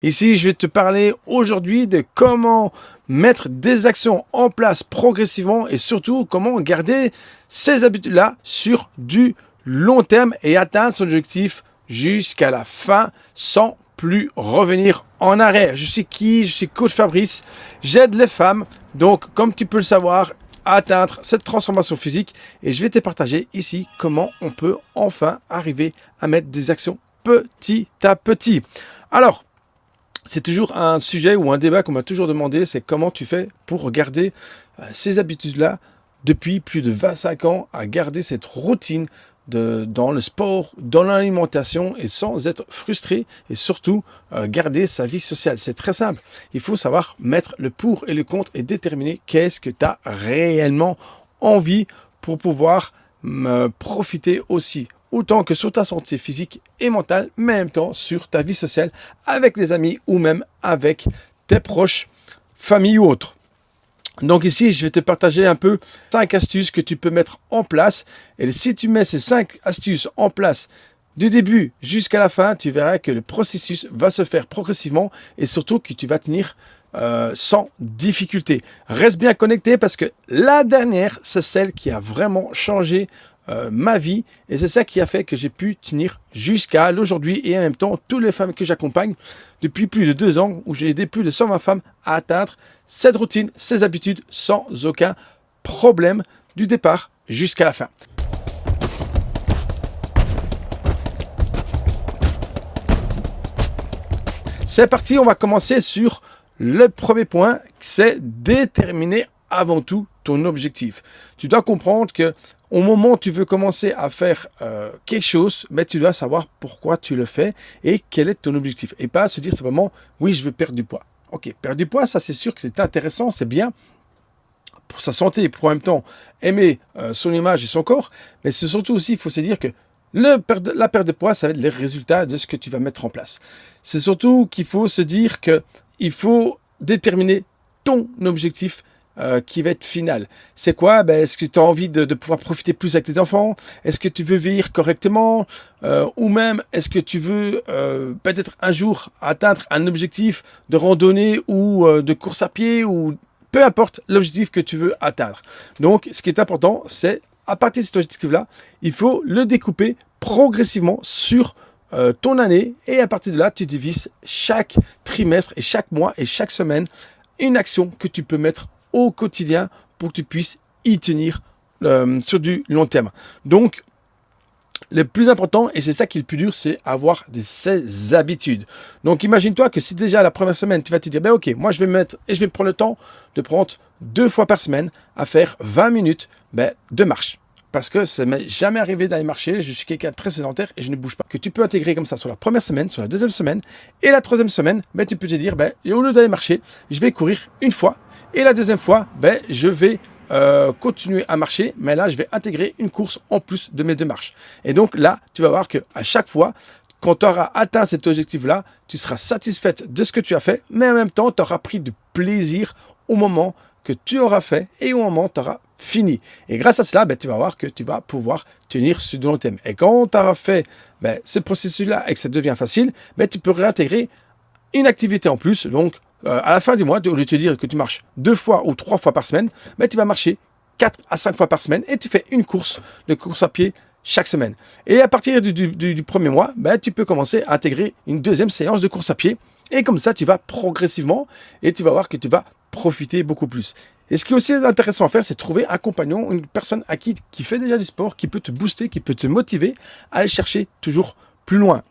Ici, je vais te parler aujourd'hui de comment mettre des actions en place progressivement et surtout comment garder ces habitudes-là sur du long terme et atteindre son objectif jusqu'à la fin sans plus revenir en arrière. Je suis qui? Je suis coach Fabrice. J'aide les femmes, donc comme tu peux le savoir, à atteindre cette transformation physique et je vais te partager ici comment on peut enfin arriver à mettre des actions petit à petit. Alors, c'est toujours un sujet ou un débat qu'on m'a toujours demandé, c'est comment tu fais pour garder ces habitudes-là depuis plus de 25 ans, à garder cette routine dans le sport, dans l'alimentation et sans être frustré et surtout garder sa vie sociale. C'est très simple. Il faut savoir mettre le pour et le contre et déterminer qu'est-ce que tu as réellement envie pour pouvoir profiter aussi autant que sur ta santé physique et mentale, mais en même temps sur ta vie sociale avec les amis ou même avec tes proches, famille ou autres. Donc ici, je vais te partager un peu 5 astuces que tu peux mettre en place. Et si tu mets ces 5 astuces en place du début jusqu'à la fin, tu verras que le processus va se faire progressivement et surtout que tu vas tenir sans difficulté. Reste bien connecté parce que la dernière, c'est celle qui a vraiment changé ma vie et c'est ça qui a fait que j'ai pu tenir jusqu'à l'aujourd'hui et en même temps toutes les femmes que j'accompagne depuis plus de 2 ans où j'ai aidé plus de 120 femmes à atteindre cette routine, ces habitudes sans aucun problème du départ jusqu'à la fin. C'est parti, on va commencer sur le premier point, c'est déterminer avant tout ton objectif. Tu dois comprendre que au moment où tu veux commencer à faire quelque chose, mais tu dois savoir pourquoi tu le fais et quel est ton objectif. Et pas se dire simplement, oui, je veux perdre du poids. Ok, perdre du poids, ça c'est sûr que c'est intéressant, c'est bien pour sa santé et pour en même temps aimer son image et son corps. Mais c'est surtout aussi, il faut se dire que la perte de poids, ça va être les résultats de ce que tu vas mettre en place. C'est surtout qu'il faut se dire qu'il faut déterminer ton objectif qui va être final. C'est quoi? Est-ce que tu as envie de pouvoir profiter plus avec tes enfants? Est-ce que tu veux vieillir correctement? Ou même, est-ce que tu veux peut-être un jour atteindre un objectif de randonnée ou de course à pied ou peu importe l'objectif que tu veux atteindre. Donc, ce qui est important, c'est à partir de cet objectif-là, il faut le découper progressivement sur ton année et à partir de là, tu divises chaque trimestre et chaque mois et chaque semaine une action que tu peux mettre au quotidien pour que tu puisses y tenir sur du long terme. Donc, le plus important, et c'est ça qui est le plus dur, c'est avoir ces habitudes. Donc, imagine-toi que si déjà la première semaine, tu vas te dire, ben ok, moi je vais mettre, et je vais prendre le temps de prendre 2 fois par semaine à faire 20 minutes de marche. Parce que ça m'est jamais arrivé d'aller marcher, je suis quelqu'un de très sédentaire et je ne bouge pas. Que tu peux intégrer comme ça sur la première semaine, sur la deuxième semaine, et la troisième semaine, tu peux te dire, au lieu d'aller marcher, je vais courir une fois, et la deuxième fois, je vais continuer à marcher, mais là, je vais intégrer une course en plus de mes 2 marches. Et donc là, tu vas voir qu'à chaque fois, quand tu auras atteint cet objectif-là, tu seras satisfaite de ce que tu as fait, mais en même temps, tu auras pris du plaisir au moment que tu auras fait et au moment où tu auras fini. Et grâce à cela, tu vas voir que tu vas pouvoir tenir sur du long terme. Et quand tu auras fait ce processus-là et que ça devient facile, tu peux réintégrer une activité en plus. Donc, à la fin du mois, au lieu de te dire que tu marches 2 fois ou 3 fois par semaine, tu vas marcher 4 à 5 fois par semaine et tu fais une course à pied chaque semaine. Et à partir du premier mois, tu peux commencer à intégrer une deuxième séance de course à pied. Et comme ça, tu vas progressivement et tu vas voir que tu vas profiter beaucoup plus. Et ce qui est aussi intéressant à faire, c'est trouver un compagnon, une personne qui fait déjà du sport, qui peut te booster, qui peut te motiver à aller chercher toujours plus loin.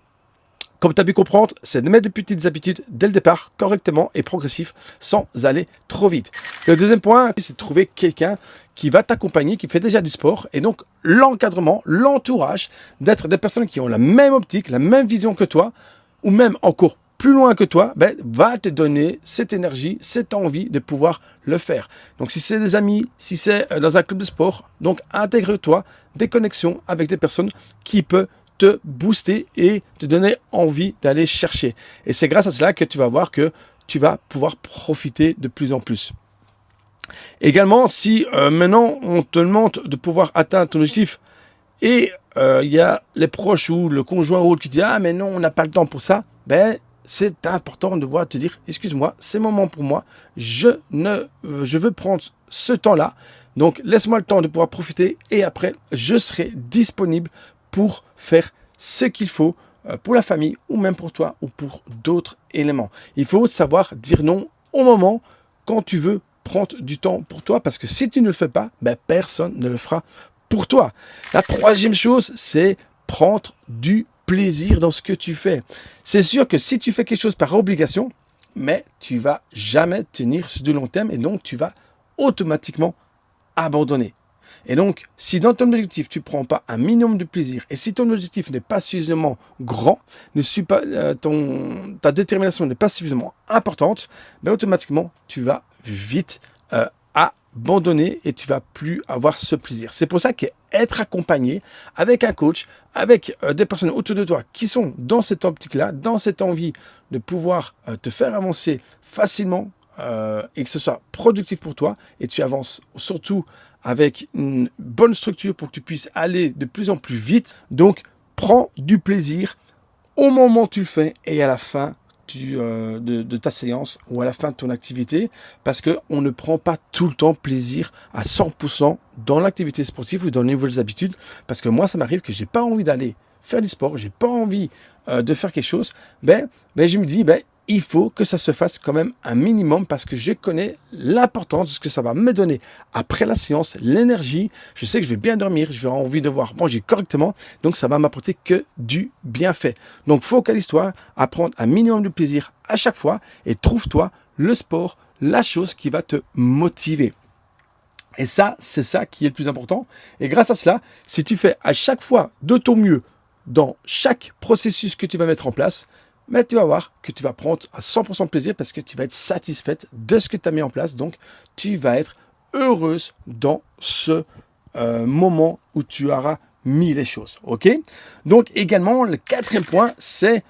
Comme tu as pu comprendre, c'est de mettre des petites habitudes dès le départ, correctement et progressif, sans aller trop vite. Le deuxième point, c'est de trouver quelqu'un qui va t'accompagner, qui fait déjà du sport, et donc l'encadrement, l'entourage, d'être des personnes qui ont la même optique, la même vision que toi, ou même encore plus loin que toi, va te donner cette énergie, cette envie de pouvoir le faire. Donc si c'est des amis, si c'est dans un club de sport, donc intègre-toi des connexions avec des personnes qui peuvent te booster et te donner envie d'aller chercher. Et c'est grâce à cela que tu vas voir que tu vas pouvoir profiter de plus en plus. Également, si maintenant on te demande de pouvoir atteindre ton objectif et il y a les proches ou le conjoint ou autre qui dit « Ah mais non, on n'a pas le temps pour ça », c'est important de voir te dire, excuse-moi, c'est le moment pour moi, je veux prendre ce temps-là, donc laisse-moi le temps de pouvoir profiter et après, je serai disponible pour faire ce qu'il faut pour la famille ou même pour toi ou pour d'autres éléments. Il faut savoir dire non au moment quand tu veux prendre du temps pour toi parce que si tu ne le fais pas, ben, personne ne le fera pour toi. La troisième chose, c'est prendre du plaisir dans ce que tu fais. C'est sûr que si tu fais quelque chose par obligation, mais tu vas jamais tenir sur du long terme et donc tu vas automatiquement abandonner. Et donc, si dans ton objectif, tu ne prends pas un minimum de plaisir, et si ton objectif n'est pas suffisamment grand, ta détermination n'est pas suffisamment importante, ben automatiquement, tu vas vite abandonner et tu vas plus avoir ce plaisir. C'est pour ça qu'être accompagné avec un coach, avec des personnes autour de toi qui sont dans cette optique-là, dans cette envie de pouvoir te faire avancer facilement, et que ce soit productif pour toi et tu avances surtout avec une bonne structure pour que tu puisses aller de plus en plus vite. Donc, prends du plaisir au moment où tu le fais et à la fin de ta séance ou à la fin de ton activité parce qu'on ne prend pas tout le temps plaisir à 100% dans l'activité sportive ou dans les nouvelles habitudes parce que moi, ça m'arrive que j'ai pas envie d'aller faire du sport, j'ai pas envie de faire quelque chose, ben je me dis, il faut que ça se fasse quand même un minimum parce que je connais l'importance de ce que ça va me donner après la séance, l'énergie. Je sais que je vais bien dormir, je vais avoir envie de manger correctement. Donc, ça va m'apporter que du bienfait. Donc, focalise-toi à prendre un minimum de plaisir à chaque fois et trouve-toi le sport, la chose qui va te motiver. Et ça, c'est ça qui est le plus important. Et grâce à cela, si tu fais à chaque fois de ton mieux dans chaque processus que tu vas mettre en place, mais tu vas voir que tu vas prendre à 100% de plaisir parce que tu vas être satisfaite de ce que tu as mis en place. Donc, tu vas être heureuse dans ce moment où tu auras mis les choses. OK? Donc, également, le quatrième point, c'est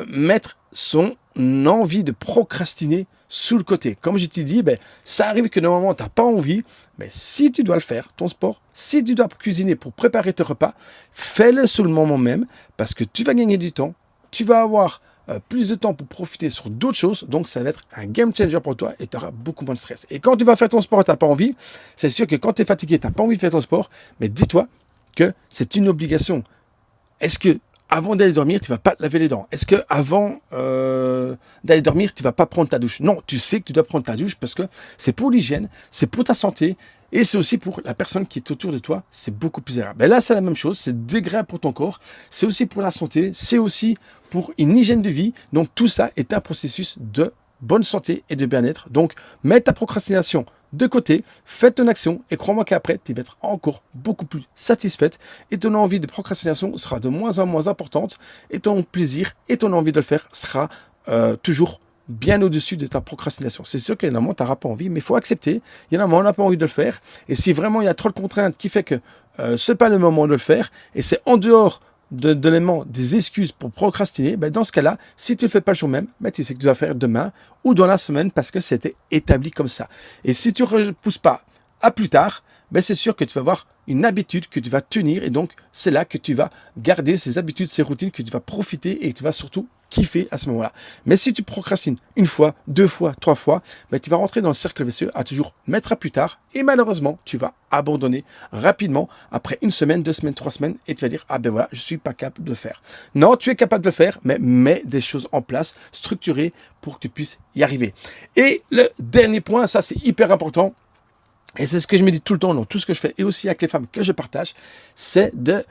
mettre son envie de procrastiner sous le côté. Comme je t'ai dit, ça arrive que normalement, tu n'as pas envie, mais si tu dois le faire, ton sport, si tu dois cuisiner pour préparer tes repas, fais-le sous le moment même parce que tu vas gagner du temps, tu vas avoir plus de temps pour profiter sur d'autres choses, donc ça va être un game changer pour toi et tu auras beaucoup moins de stress. Et quand tu vas faire ton sport et tu n'as pas envie, c'est sûr que quand tu es fatigué, tu n'as pas envie de faire ton sport, mais dis-toi que c'est une obligation. Est-ce que avant d'aller dormir, tu ne vas pas te laver les dents? Est-ce que avant d'aller dormir, tu ne vas pas prendre ta douche? Non, tu sais que tu dois prendre ta douche parce que c'est pour l'hygiène, c'est pour ta santé et c'est aussi pour la personne qui est autour de toi. C'est beaucoup plus agréable. Là, c'est la même chose. C'est désagréable pour ton corps. C'est aussi pour la santé. C'est aussi pour une hygiène de vie. Donc, tout ça est un processus de bonne santé et de bien-être. Donc, mets ta procrastination de côté, fais ton action et crois-moi qu'après, tu vas être encore beaucoup plus satisfaite et ton envie de procrastination sera de moins en moins importante et ton plaisir et ton envie de le faire sera toujours bien au-dessus de ta procrastination. C'est sûr qu'il y a un moment, tu n'auras pas envie, mais il faut accepter. Il y a un moment, on n'a pas envie de le faire. Et si vraiment il y a trop de contraintes qui fait que ce n'est pas le moment de le faire et c'est en dehors de l'élément des excuses pour procrastiner, dans ce cas-là, si tu ne le fais pas le jour même, tu sais que tu vas faire demain ou dans la semaine parce que c'était établi comme ça. Et si tu ne repousses pas à plus tard, c'est sûr que tu vas avoir une habitude que tu vas tenir et donc c'est là que tu vas garder ces habitudes, ces routines, que tu vas profiter et que tu vas surtout kiffer à ce moment-là. Mais si tu procrastines une fois, deux fois, trois fois, tu vas rentrer dans le cercle vicieux à toujours mettre à plus tard et malheureusement, tu vas abandonner rapidement après une semaine, 2 semaines, 3 semaines et tu vas dire, voilà, je suis pas capable de le faire. Non, tu es capable de le faire, mais mets des choses en place, structurées pour que tu puisses y arriver. Et le dernier point, ça c'est hyper important, et c'est ce que je me dis tout le temps dans tout ce que je fais et aussi avec les femmes que je partage, c'est de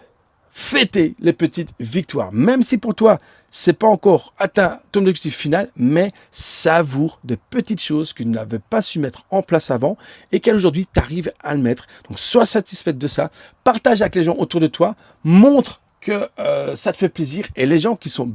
fêter les petites victoires. Même si pour toi, c'est pas encore atteint ton objectif final, mais savoure des petites choses que tu n'avais pas su mettre en place avant et qu'aujourd'hui, tu arrives à le mettre. Donc, sois satisfaite de ça. Partage avec les gens autour de toi. Montre que ça te fait plaisir. Et les gens qui sont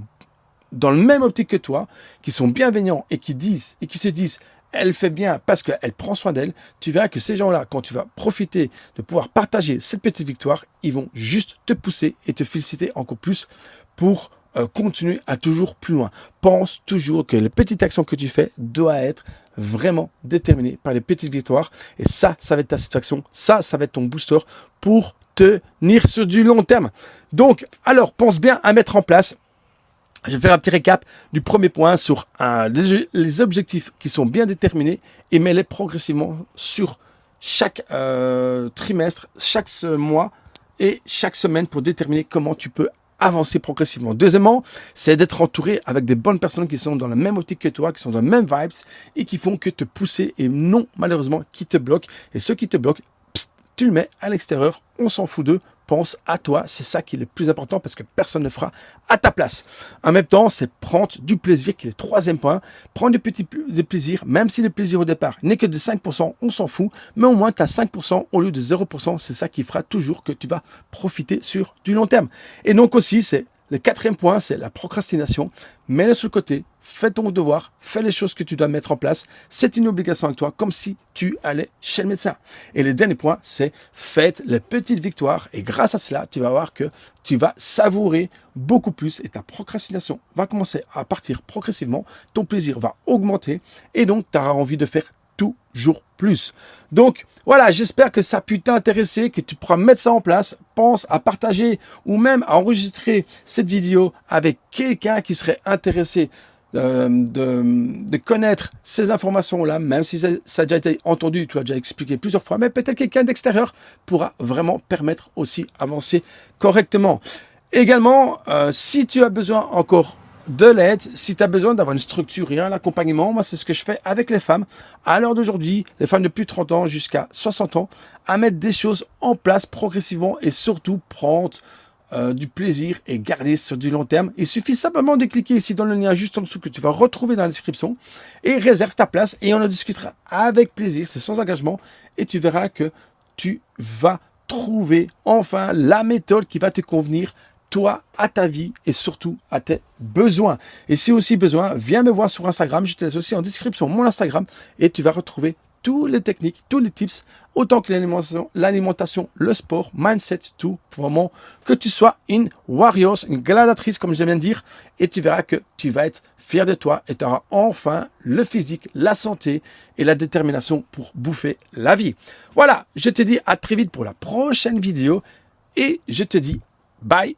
dans le même optique que toi, qui sont bienveillants et qui se disent elle fait bien parce qu'elle prend soin d'elle, tu verras que ces gens-là, quand tu vas profiter de pouvoir partager cette petite victoire, ils vont juste te pousser et te féliciter encore plus pour continuer à toujours plus loin. Pense toujours que les petites actions que tu fais doivent être vraiment déterminées par les petites victoires. Et ça va être ta satisfaction, ça va être ton booster pour tenir sur du long terme. Donc, alors, pense bien à mettre en place Je vais faire un petit récap du premier point sur les objectifs qui sont bien déterminés et mets-les progressivement sur chaque trimestre, chaque mois et chaque semaine pour déterminer comment tu peux avancer progressivement. Deuxièmement, c'est d'être entouré avec des bonnes personnes qui sont dans la même optique que toi, qui sont dans les mêmes vibes et qui font que te pousser et non malheureusement qui te bloquent. Et ceux qui te bloquent, tu le mets à l'extérieur, on s'en fout d'eux. Pense à toi, c'est ça qui est le plus important parce que personne ne fera à ta place. En même temps, c'est prendre du plaisir qui est le troisième point. Prendre des plaisirs, même si le plaisir au départ n'est que de 5%, on s'en fout, mais au moins tu as 5% au lieu de 0%, c'est ça qui fera toujours que tu vas profiter sur du long terme. Et donc aussi, c'est le quatrième point, c'est la procrastination. Mets-le sur le côté, fais ton devoir, fais les choses que tu dois mettre en place. C'est une obligation avec toi, comme si tu allais chez le médecin. Et le dernier point, c'est faites les petites victoires. Et grâce à cela, tu vas voir que tu vas savourer beaucoup plus et ta procrastination va commencer à partir progressivement. Ton plaisir va augmenter et donc tu auras envie de faire toujours plus. Donc voilà, j'espère que ça a pu t'intéresser, que tu pourras mettre ça en place. Pense à partager ou même à enregistrer cette vidéo avec quelqu'un qui serait intéressé de connaître ces informations-là, même si ça a déjà été entendu, tu l'as déjà expliqué plusieurs fois, mais peut-être quelqu'un d'extérieur pourra vraiment permettre aussi d'avancer correctement. Également, si tu as besoin encore de l'aide, si tu as besoin d'avoir une structure et un accompagnement, moi c'est ce que je fais avec les femmes à l'heure d'aujourd'hui, les femmes de plus de 30 ans jusqu'à 60 ans, à mettre des choses en place progressivement et surtout prendre du plaisir et garder sur du long terme. Il suffit simplement de cliquer ici dans le lien juste en dessous que tu vas retrouver dans la description et réserve ta place et on en discutera avec plaisir, c'est sans engagement et tu verras que tu vas trouver enfin la méthode qui va te convenir toi, à ta vie et surtout à tes besoins. Et si aussi besoin, viens me voir sur Instagram. Je te laisse aussi en description mon Instagram et tu vas retrouver toutes les techniques, tous les tips, autant que l'alimentation, le sport, mindset, tout, pour vraiment que tu sois une warrior, une gladiatrice, comme je viens de dire, et tu verras que tu vas être fier de toi et tu auras enfin le physique, la santé et la détermination pour bouffer la vie. Voilà, je te dis à très vite pour la prochaine vidéo et je te dis bye.